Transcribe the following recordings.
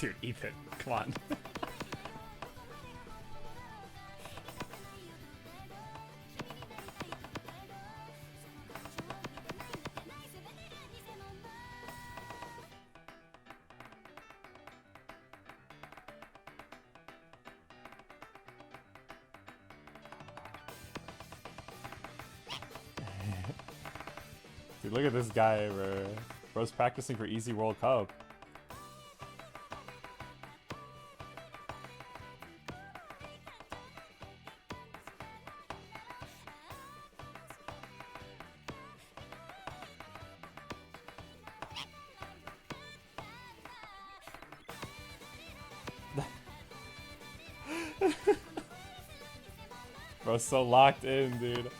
Dude, Ethan, come on. Dude, look at this guy, bro. Bro's practicing for Easy World Cup. Bro's so locked in, dude.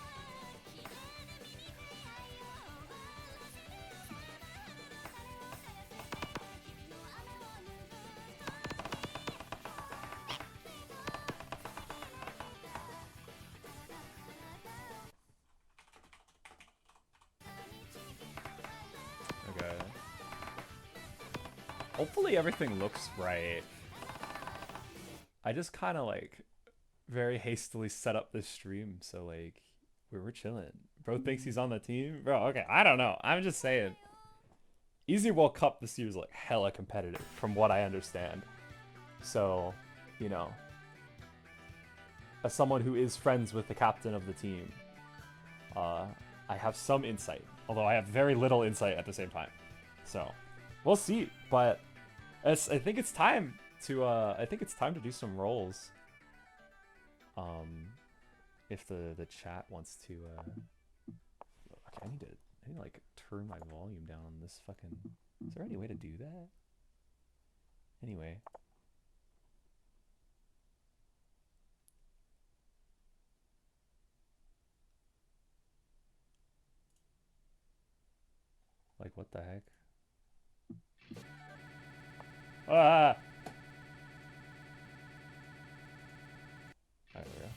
Okay. Hopefully everything looks right. I just kind of like very hastily set up this stream, so like we're chilling. Bro thinks he's on the team, bro. Okay, I don't know. I'm just saying. Easy World Cup this year is like hella competitive, from what I understand. So, you know, as someone who is friends with the captain of the team, I have some insight, although I have very little insight at the same time. So, we'll see. But I think it's time to do some rolls. If the chat wants to. Okay, I need to like turn my volume down on this fucking. Is there any way to do that? Anyway. Like, what the heck? Ah! There we go.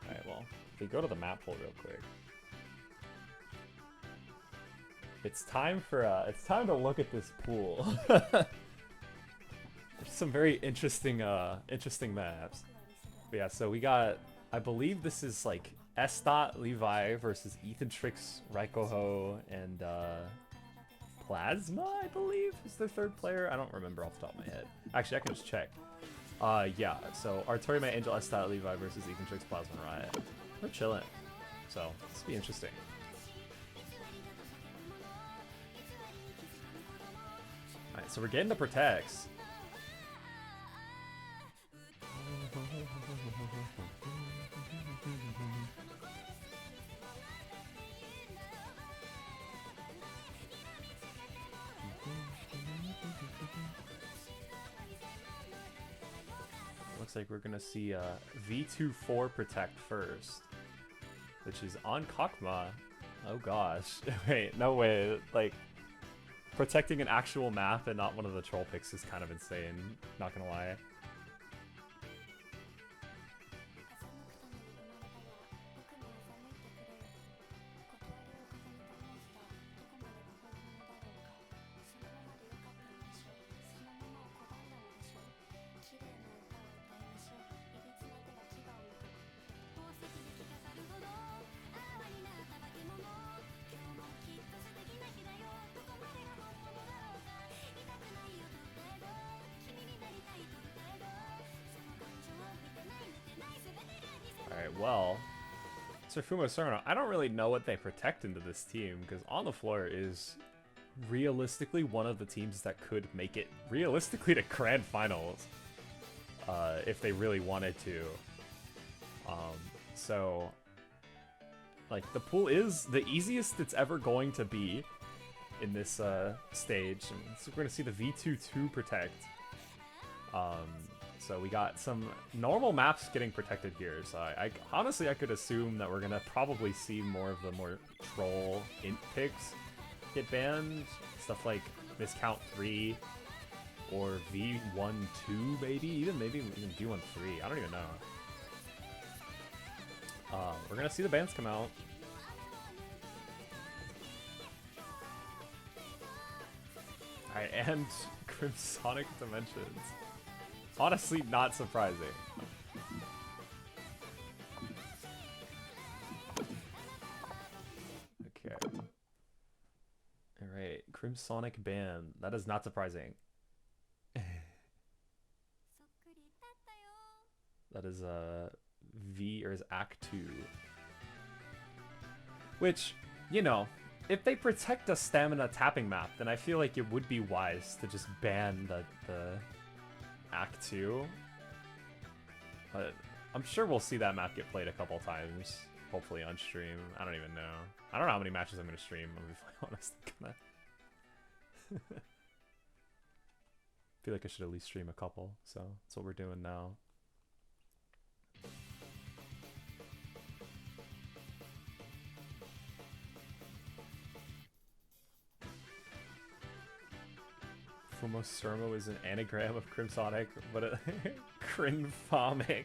Alright, well, if we go to the map pool real quick. It's time to look at this pool. There's some very interesting maps. But yeah, so we got, I believe this is like S. Levi versus Ethan Trix, Raikoho, and Plasma, I believe, is their third player. I don't remember off the top of my head. Actually, I can just check. Yeah, so Artorium Angel, S. Levi versus Ethan Trix, Plasma, Riot. We're chilling. So, this will be interesting. Alright, so we're getting the protects. Looks like we're gonna see V24 protect first, which is on Kakma. Oh gosh. Wait, no way. Like, protecting an actual map and not one of the troll picks is kind of insane, not gonna lie. Well, so fumocirno, I don't really know what they protect into this team, because On the Floor is realistically one of the teams that could make it realistically to grand finals if they really wanted to. So like the pool is the easiest it's ever going to be in this stage, and so we're gonna see the V22 protect. So we got some normal maps getting protected here, so I honestly I could assume that we're gonna probably see more of the more troll int picks get banned, stuff like Miscount 3 or V1-2 maybe maybe even V1-3. I don't even know. We're gonna see the bands come out. Alright, and Crimsonic Dimensions. Honestly, not surprising. Okay. Alright, Crimsonic Band. That is not surprising. That is V, or is Act 2. Which, you know, if they protect a stamina tapping map, then I feel like it would be wise to just ban the Act 2. But I'm sure we'll see that map get played a couple times, hopefully on stream. I don't even know. I don't know how many matches I'm going to stream, I'm gonna be honest. I feel like I should at least stream a couple, so that's what we're doing now. Fumocirno is an anagram of Crimsonic, but a Crinfomic.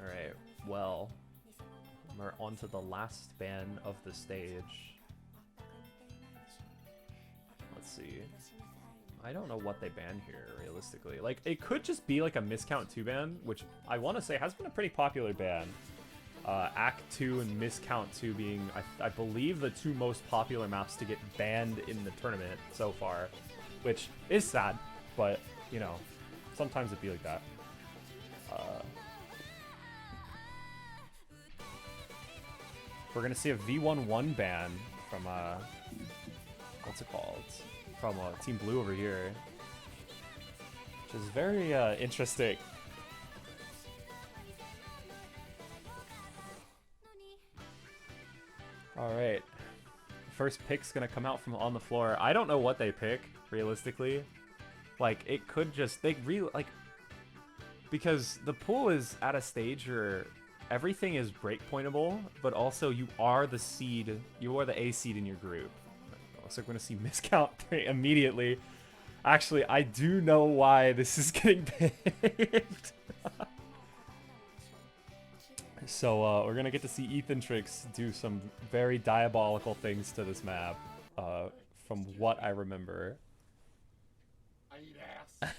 Alright, well, we're on to the last band of the stage. Let's see. I don't know what they ban here, realistically. Like, it could just be like a Miscount 2 ban, which I want to say has been a pretty popular ban. Act 2 and Miscount 2 being, I believe, the two most popular maps to get banned in the tournament so far. Which is sad, but, you know, sometimes it be like that. We're going to see a V1-1 ban from, what's it called? From Team Blue over here. Which is very interesting. Alright. First pick's gonna come out from on the floor. I don't know what they pick, realistically. Like, it could just... because the pool is at a stage where everything is breakpointable, but also you are the seed, you are the A seed in your group. So we're gonna see Miscount 3 immediately. Actually, I do know why this is getting picked. So we're gonna get to see Ethan Trix do some very diabolical things to this map, from what I remember. I eat ass.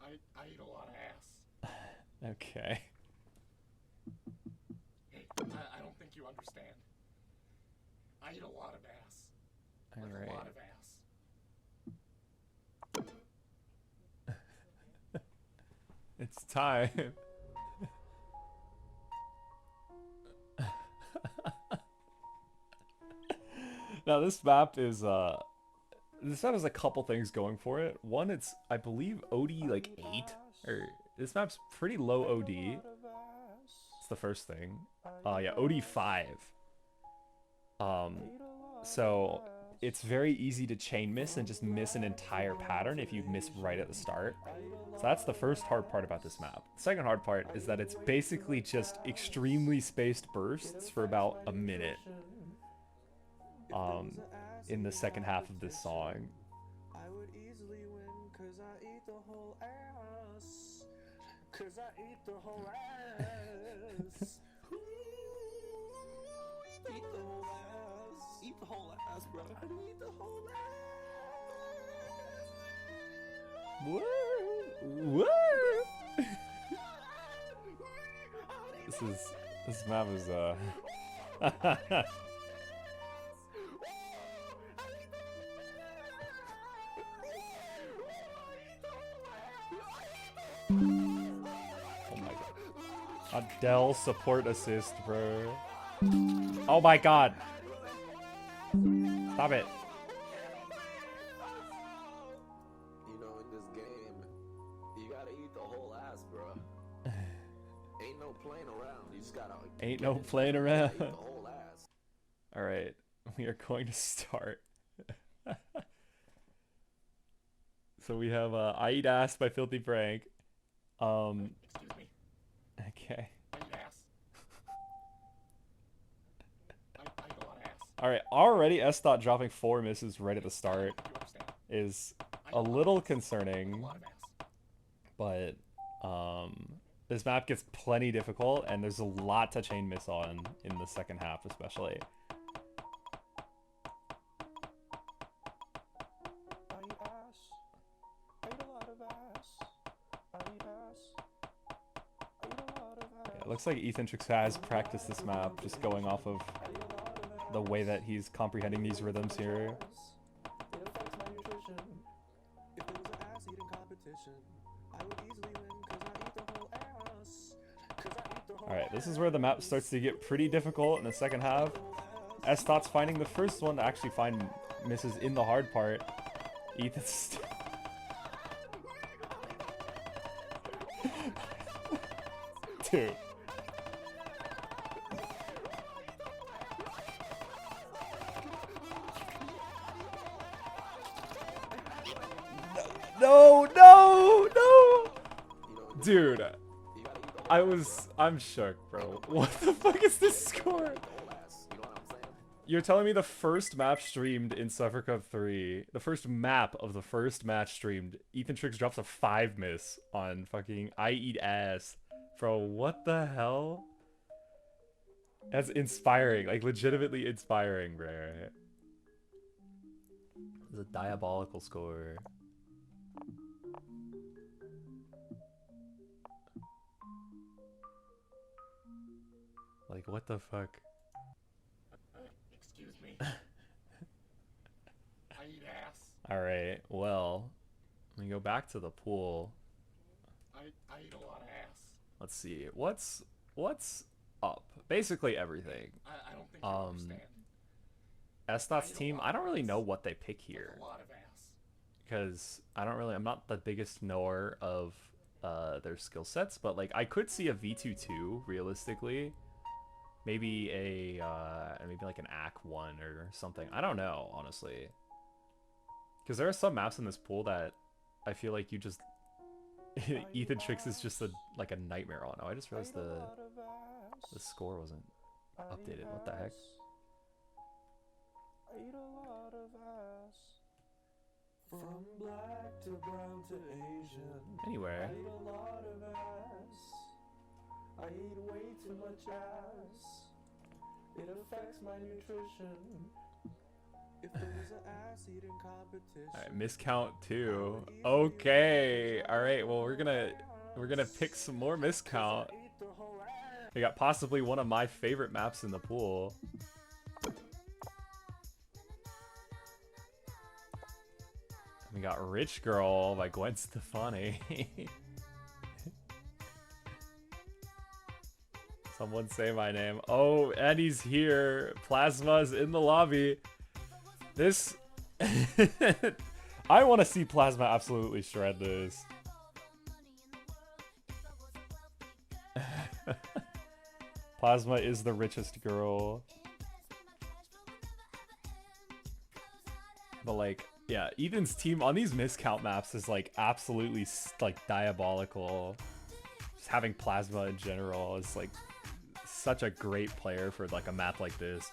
I eat a lot of ass. Okay. Hey, I don't think you understand. I eat a lot of ass. All right. A lot of ass. It's time. Now this map is a couple things going for it. One, it's I believe OD like 8, or this map's pretty low OD. It's the first thing. Yeah, OD 5. So it's very easy to chain miss and just miss an entire pattern if you miss right at the start. So that's the first hard part about this map. The second hard part is that it's basically just extremely spaced bursts for about a minute. In the second half of this song. I would easily win cause I eat the whole ass. Cause I eat the whole ass. Eat the whole ass. Eat the whole ass, bro. I eat the whole ass. Woo! Woo! This map is oh my god. Adele support assist, bro. Oh my god. Stop it. You know, in this game, you gotta eat the whole ass, bro. Ain't no playing around. You just gotta. Ain't no playing around. Eat the whole ass. Alright, we are going to start. So we have I Eat Ass by Filthy Frank. Excuse me. Okay. I eat ass. I eat a lot of ass. Alright, already S dot dropping 4 misses right at the start I don't think you understand. is I eat a lot of little ass. concerning, A lot of ass. but this map gets plenty difficult, and there's a lot to chain miss on in the second half especially. I eat ass. I eat a lot of ass. I eat ass. I eat a lot of ass. Yeah, it looks like Ethantrix has practiced this map, just going off of the way that he's comprehending these rhythms here. It affects my nutrition. If there was an ass eating competition, I would easily win because I eat the whole ass. Alright, this is where the map starts to get pretty difficult in the second half. S Thought's finding the first one to actually find misses in the hard part. Ethan's... Dude. No, no, no! Dude. I'm shook, bro. What the fuck is this score? You're telling me the first map streamed in Suffer Cup 3, the first map of the first match streamed, Ethantrix drops a 5 miss on fucking I Eat Ass. Bro, what the hell? That's inspiring, like legitimately inspiring, bro. It's a diabolical score. Like, what the fuck? Excuse me. I eat ass. Alright, well, let me go back to the pool. I eat a lot of ass. Let's see, what's up? Basically everything. I don't think you understand. S-Dot's team, I don't really know what they pick here. A lot of ass. Because I'm not the biggest knower of their skill sets, but like I could see a V2-2 realistically. Maybe maybe like an AC-1 or something. I don't know, honestly. Because there are some maps in this pool that I feel like you just Ethantrix is just like a nightmare on. Oh, I just realized the score wasn't updated. What the heck? I eat a lot of ass. From black to brown to Asian. Anyway. I eat a lot of ass. I eat way too much ass. It affects my nutrition. If there was an ass eating competition. Alright, miscount 2. Okay. Alright, well we're gonna pick some more miscount. We got possibly one of my favorite maps in the pool. We got Rich Girl by Gwen Stefani. Someone say my name. Oh, Eddie's here. Plasma's in the lobby. This... I want to see Plasma absolutely shred this. Plasma is the richest girl. But like, yeah, Ethan's team on these miscount maps is like absolutely like diabolical. Just having Plasma in general is like such a great player for like a map like this.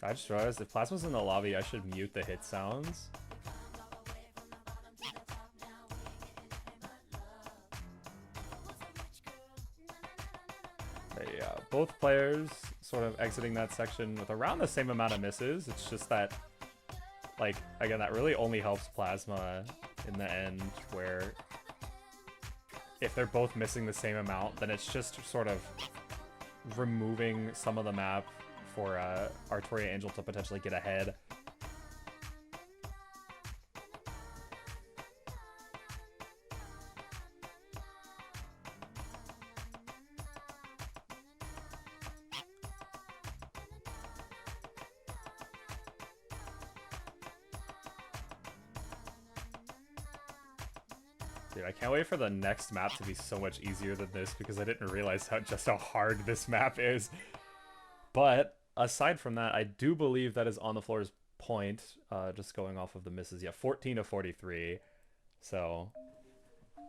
I just realized if Plasma's in the lobby, I should mute the hit sounds. Yeah, both players sort of exiting that section with around the same amount of misses. It's just that, like, again, that really only helps Plasma in the end, where if they're both missing the same amount, then it's just sort of removing some of the map for Artoria Angel to potentially get ahead. Dude, I can't wait for the next map to be so much easier than this because I didn't realize just how hard this map is. But aside from that, I do believe that is on the floor's point, just going off of the misses. Yeah, 14 to 43. So,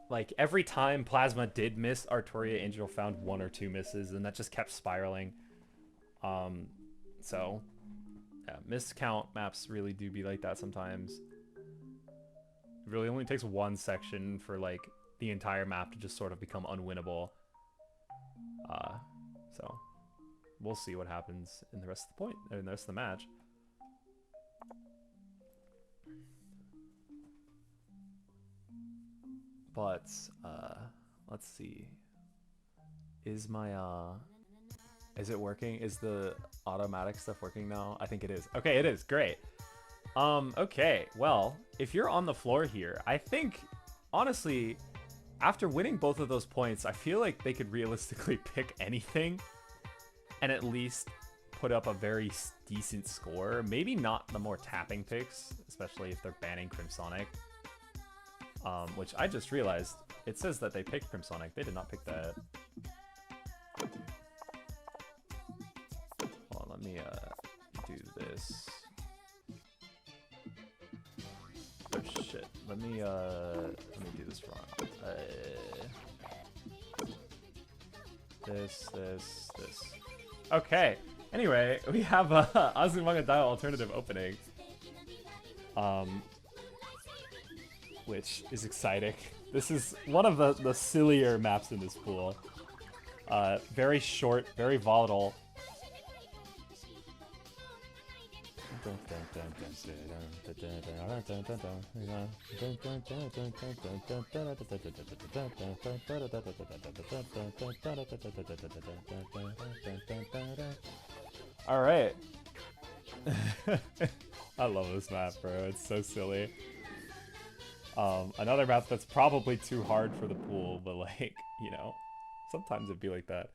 like, every time Plasma did miss, Artoria Angel found 1 or 2 misses, and that just kept spiraling. So, yeah, miscount maps really do be like that sometimes. It really only takes one section for, like, the entire map to just sort of become unwinnable. So we'll see what happens in the rest of the point, or in the rest of the match. But let's see. Is my is it working? Is the automatic stuff working now? I think it is. Okay, it is. Great. Okay, well, if you're on the floor here, I think, honestly, after winning both of those points, I feel like they could realistically pick anything and at least put up a very decent score. Maybe not the more tapping picks, especially if they're banning Crimsonic. Which I just realized, it says that they picked Crimsonic. They did not pick that. Hold on, let me do this. Oh shit, let me do this wrong. This. Okay, anyway, we have Azumanga Dial Alternative opening. Which is exciting. This is one of the sillier maps in this pool. Very short, very volatile. All right. I love this map, bro. It's so silly. Another map that's probably too hard for the pool, but, like, you know, sometimes it'd be like that.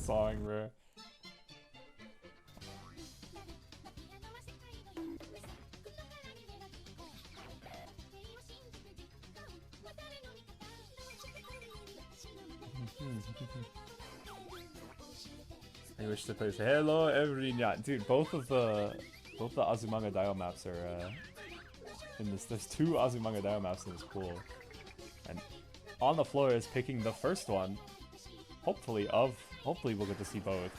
Song, bro. I wish to play hello everyone. Dude, both the Azumanga Daioh maps are in this. There's 2 Azumanga Daioh maps in this pool, and on the floor is picking the first one. Hopefully we'll get to see both.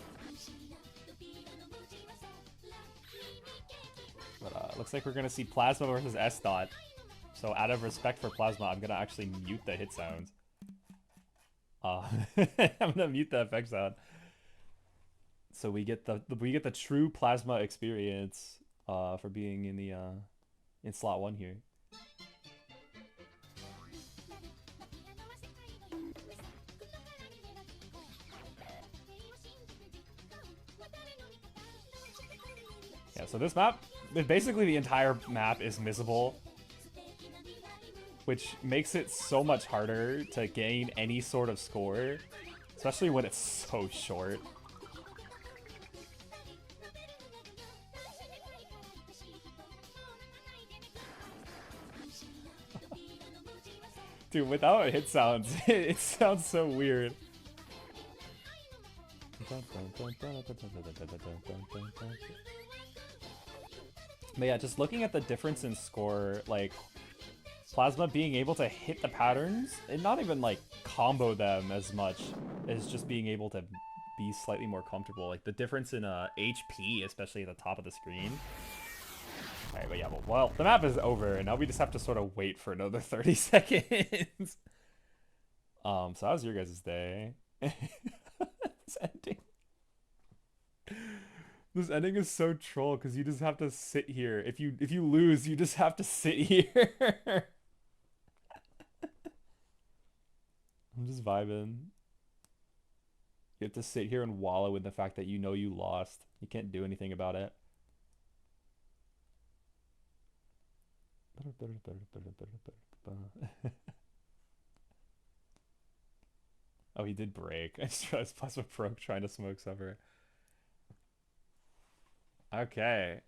But looks like we're gonna see Plasma versus S Dot. So out of respect for Plasma, I'm gonna actually mute the hit sounds. I'm gonna mute the effect sound. So we get the true Plasma experience for being in the in slot 1 here. Yeah, so this map, basically the entire map is missable, which makes it so much harder to gain any sort of score, especially when it's so short. Dude, without hit sounds, it sounds so weird. But yeah, just looking at the difference in score, like, Plasma being able to hit the patterns and not even, like, combo them as much is just being able to be slightly more comfortable. Like the difference in HP, especially at the top of the screen. Alright, but yeah, well, the map is over, and now we just have to sort of wait for another 30 seconds. So how's your guys' day? This ending. This ending is so troll because you just have to sit here. If you lose, you just have to sit here. I'm just vibing. You have to sit here and wallow in the fact that you know you lost. You can't do anything about it. Oh, he did break. I just realized Plasma broke trying to smoke suffer. Okay.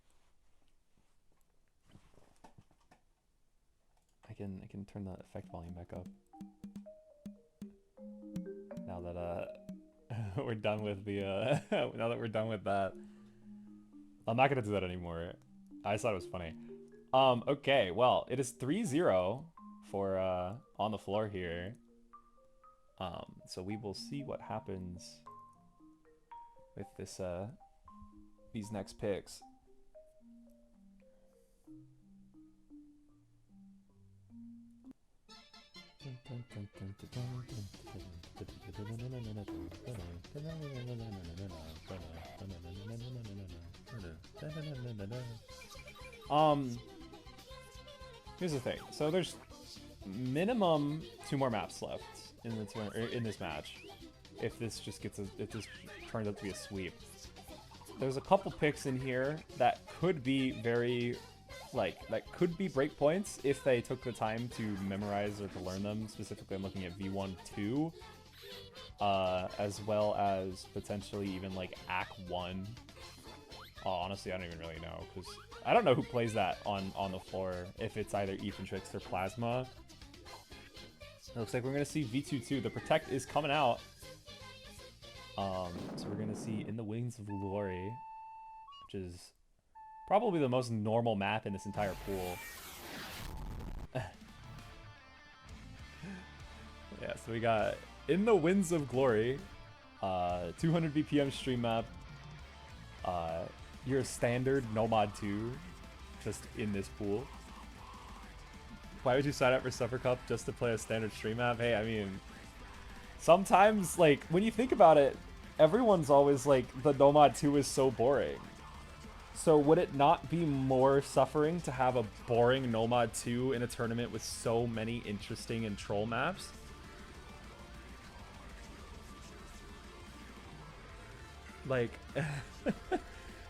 I can turn the effect volume back up. Now that we're done with the now that we're done with that. I'm not gonna do that anymore. I just thought it was funny. Okay, well, it is 3-0 for on the floor here. So we will see what happens with this these next picks. Here's the thing. So there's minimum 2 more maps left in this match. If this turns out to be a sweep. There's a couple picks in here that could be very that could be breakpoints if they took the time to memorize or to learn them. Specifically, I'm looking at V1-2, as well as potentially even like AC1. Oh, honestly, I don't even really know because I don't know who plays that on the floor. If it's either Ethantrix or Plasma. It looks like we're gonna see V2-2. The Protect is coming out. So we're gonna see In the Wings of Glory, which is probably the most normal map in this entire pool. Yeah, so we got In the Winds of Glory, 200 BPM stream map, your standard Nomad 2, just in this pool. Why would you sign up for Suffer Cup just to play a standard stream map? Hey, I mean, sometimes, like, when you think about it, everyone's always like, the Nomad 2 is so boring. So would it not be more suffering to have a boring Nomad 2 in a tournament with so many interesting and troll maps? Like,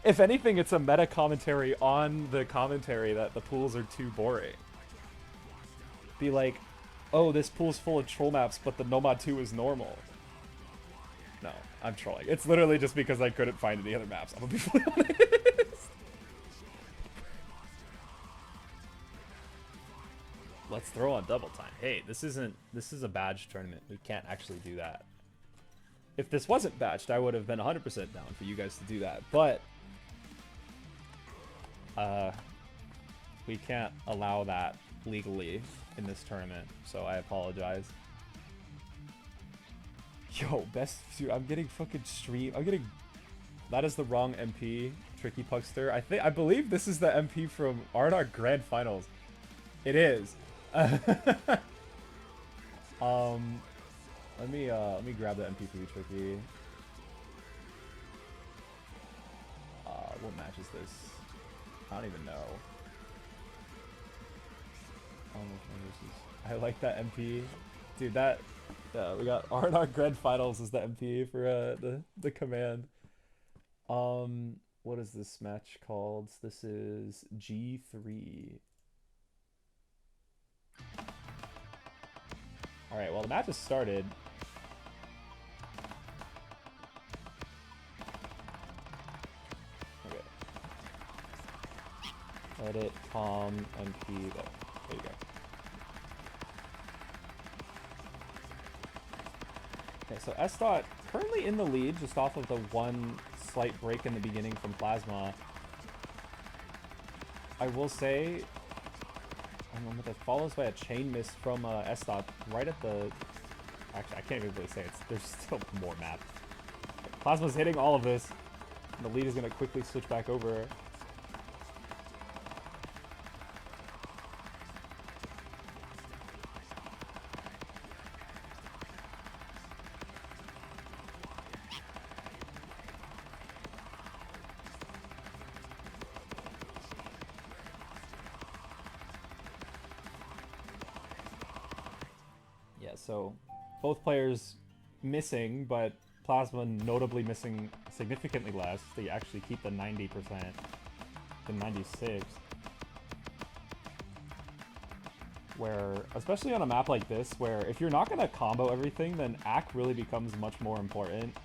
if anything, it's a meta commentary on the commentary that the pools are too boring. Be like, oh, this pool's full of troll maps, but the Nomad 2 is normal. No, I'm trolling. It's literally just because I couldn't find any other maps. I'm gonna be fully honest. Let's throw on double time. Hey, this is a badged tournament. We can't actually do that. If this wasn't badged, I would have been 100% down for you guys to do that. But we can't allow that legally in this tournament, so I apologize. Yo, best dude, I'm getting fucking stream. That is the wrong MP, Tricky Puckster. I believe this is the MP from Arnock Grand Finals. It is. Let me grab the MP for you, Tricky. What match is this? I don't even know. I like that MP, dude. That we got Arnock Grand Finals as the MP for the command. What is this match called? This is G3. All right. Well, the match has started. Okay. Edit com MP. There you go. Okay, so S-Dot currently in the lead, just off of the one slight break in the beginning from Plasma. I will say, that follows by a chain miss from S-Dot right at the Actually, I can't even really say it's. There's still more map. Plasma's hitting all of this. And the lead is going to quickly switch back over. Yeah, so both players missing, but Plasma notably missing significantly less. They actually keep the 90% to 96. Where, especially on a map like this, where if you're not going to combo everything, then AC really becomes much more important.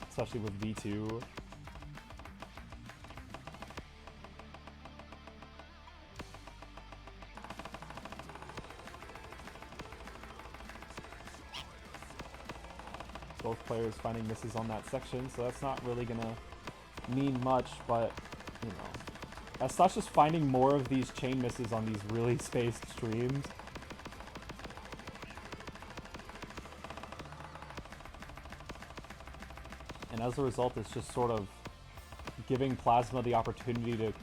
Especially with V2. Both players finding misses on that section, so that's not really gonna mean much, but, you know. As such, just finding more of these chain misses on these really spaced streams. And as a result, it's just sort of giving Plasma the opportunity to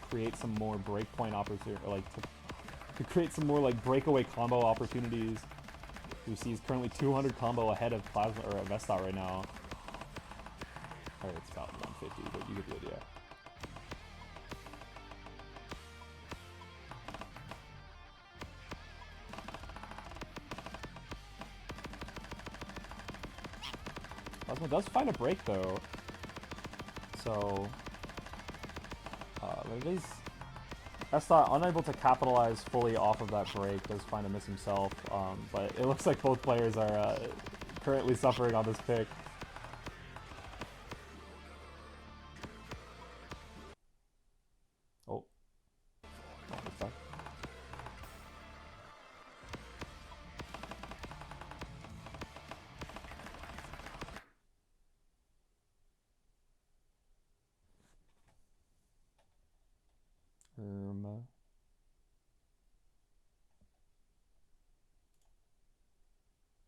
create some more breakpoint opportunity, or like to create some more like breakaway combo opportunities. You see he's currently 200 combo ahead of Plasma or Vestot right now. Or it's about 150, but you get the idea. Plasma does find a break though. So it is Vestot unable to capitalize fully off of that break, does find a miss himself, but it looks like both players are currently suffering on this pick. Oh. What's that?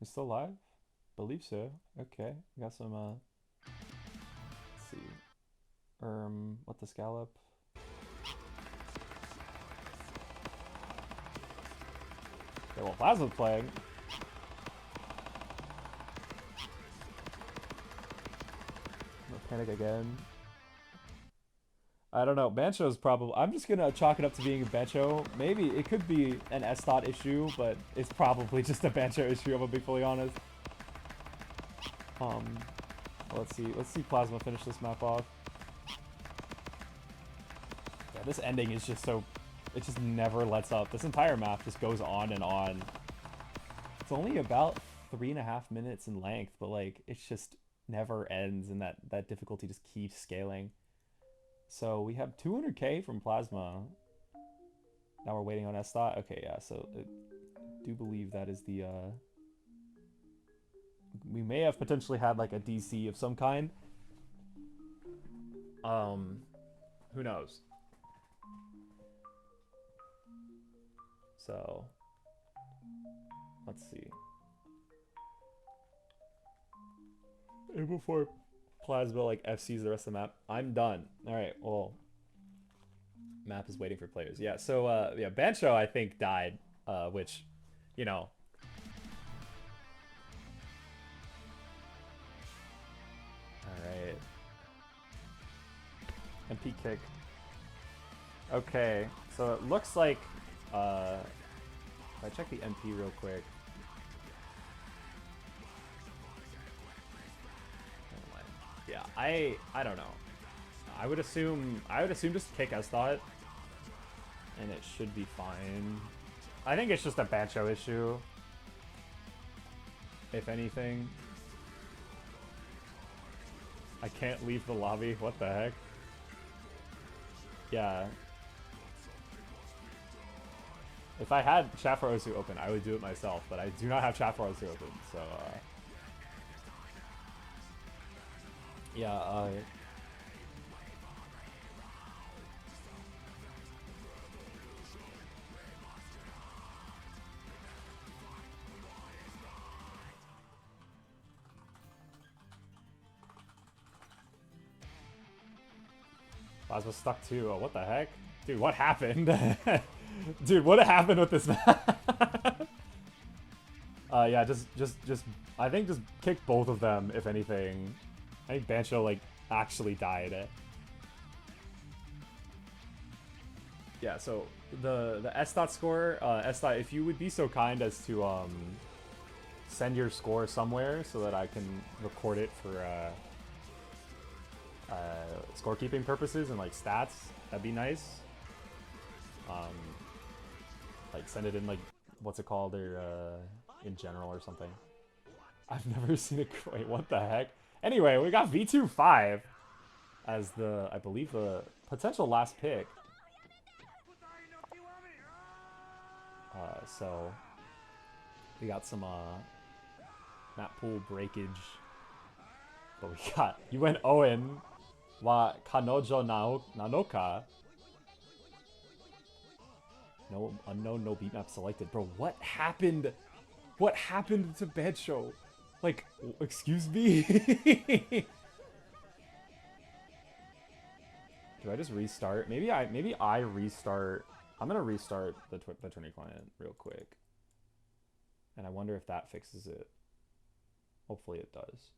You still live? Believe so. Okay, got some, let's see. What the scallop? Okay, well, Plasma's playing. No panic again. I don't know. Bancho's probably... I'm just gonna chalk it up to being a Bancho. Maybe it could be an S-Dot issue, but it's probably just a Bancho issue, I'm gonna be fully honest. Let's see Plasma finish this map off. Yeah, this ending is just so... It just never lets up. This entire map just goes on and on. It's only about 3.5 minutes in length, but like, it just never ends, and that difficulty just keeps scaling. So we have 200k from Plasma. Now we're waiting on S-Dot. Okay, yeah, so I do believe that is the, we may have potentially had like a DC of some kind. Who knows? So, let's see. And before Plasma like FCs the rest of the map, I'm done. Alright, well, map is waiting for players. Yeah, so yeah, Bancho I think died, which, you know. Alright. MP kick. Okay, so it looks like if I check the MP real quick. Yeah, I don't know. I would assume just kick S-Dot and it should be fine. I think it's just a Bancho issue, if anything. I can't leave the lobby. What the heck? Yeah. If I had chat for Osu open, I would do it myself, but I do not have chat for Osu open, so yeah, Plasma stuck too. Oh, what the heck? Dude, what happened? Dude, what happened with this map? Yeah, just, I think just kick both of them, if anything. I think Bancho, like, actually died. Yeah, so the S dot score, S dot, if you would be so kind as to send your score somewhere so that I can record it for scorekeeping purposes and like stats, that'd be nice. Like send it in like what's it called, or in general or something. I've never seen it. Wait, what the heck? Anyway, we got V25 as the, I believe, the potential last pick. So we got some map pool breakage, but we got, you went Owen wa Kanojo Nanoka. No unknown, no beat map selected. Bro, what happened? What happened to Bancho? Like, excuse me? Do I just restart? Maybe I restart. I'm gonna restart the Trinity client real quick, and I wonder if that fixes it. Hopefully it does.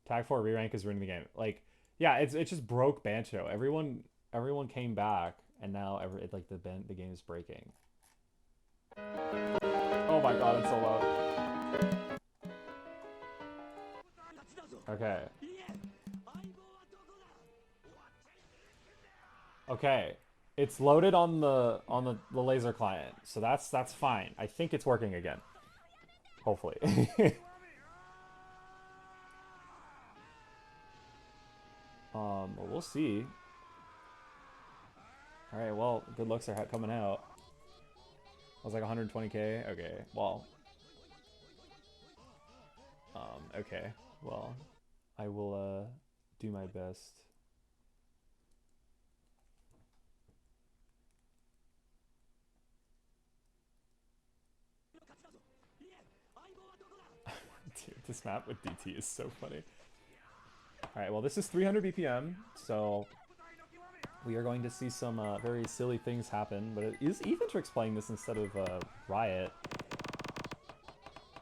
Tag 4 re-rank is ruining the game. Like, yeah, it just broke Bancho. Everyone came back, and now the game is breaking. Oh my god, it's so loud. Okay. Okay. It's loaded on the laser client, so that's fine. I think it's working again. Hopefully. Well, we'll see. All right, well, good looks are coming out. I was like 120k. Okay, well. Okay, well, I will do my best. Dude, this map with DT is so funny. Alright, well, this is 300 BPM, so we are going to see some very silly things happen, but it is Ethantrix playing this instead of Riot.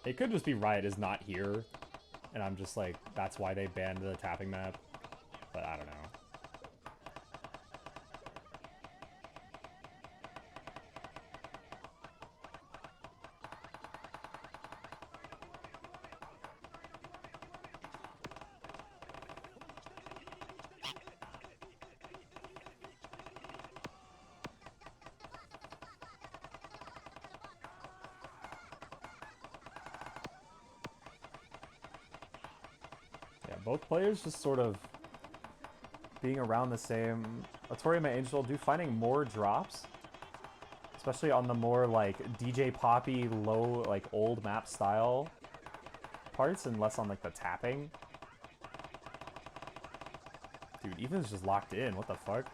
It could just be Riot is not here, and I'm just like, that's why they banned the tapping map, but I don't know. Both players just sort of being around the same. Latorium and Angel do finding more drops, especially on the more like DJ Poppy low, like old map style parts, and less on like the tapping. Dude, Ethan's just locked in. What the fuck?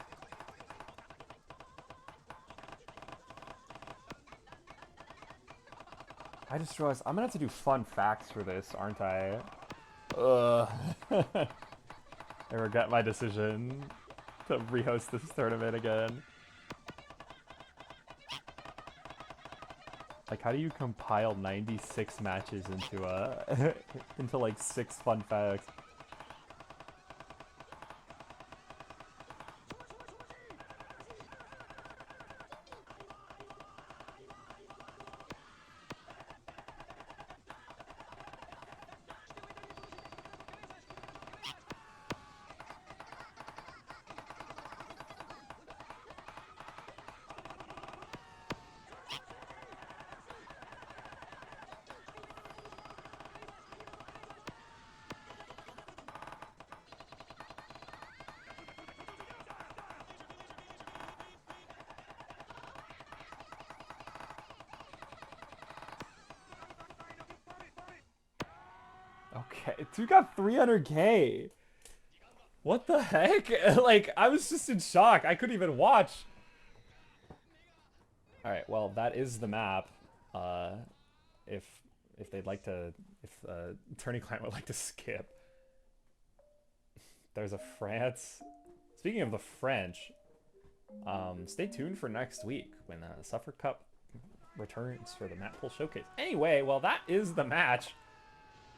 I just realized I'm gonna have to do fun facts for this, aren't I? I regret my decision to rehost this tournament again. Like, how do you compile 96 matches into into like 6 fun facts? Okay, dude got 300k. What the heck? Like, I was just in shock. I couldn't even watch. All right, well, that is the map. If they'd like to, if Turning Client would like to skip. There's a France. speaking of the French, stay tuned for next week when Suffer Cup returns for the Map Pool Showcase. Anyway, well, that is the match.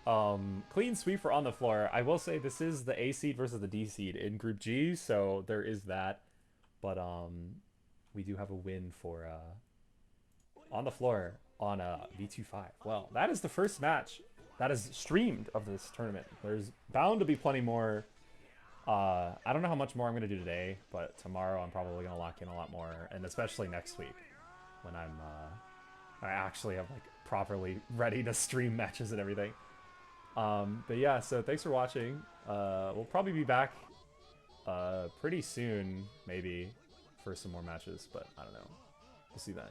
Clean sweep for On the Floor. I will say this is the A seed versus the D seed in Group G, so there is that. But we do have a win for On the Floor on V25. Well, that is the first match that is streamed of this tournament. There's bound to be plenty more. I don't know how much more I'm going to do today, but tomorrow I'm probably going to lock in a lot more, and especially next week when I actually have like properly ready to stream matches and everything. But yeah, so thanks for watching. We'll probably be back pretty soon, maybe, for some more matches, but I don't know. We'll see then.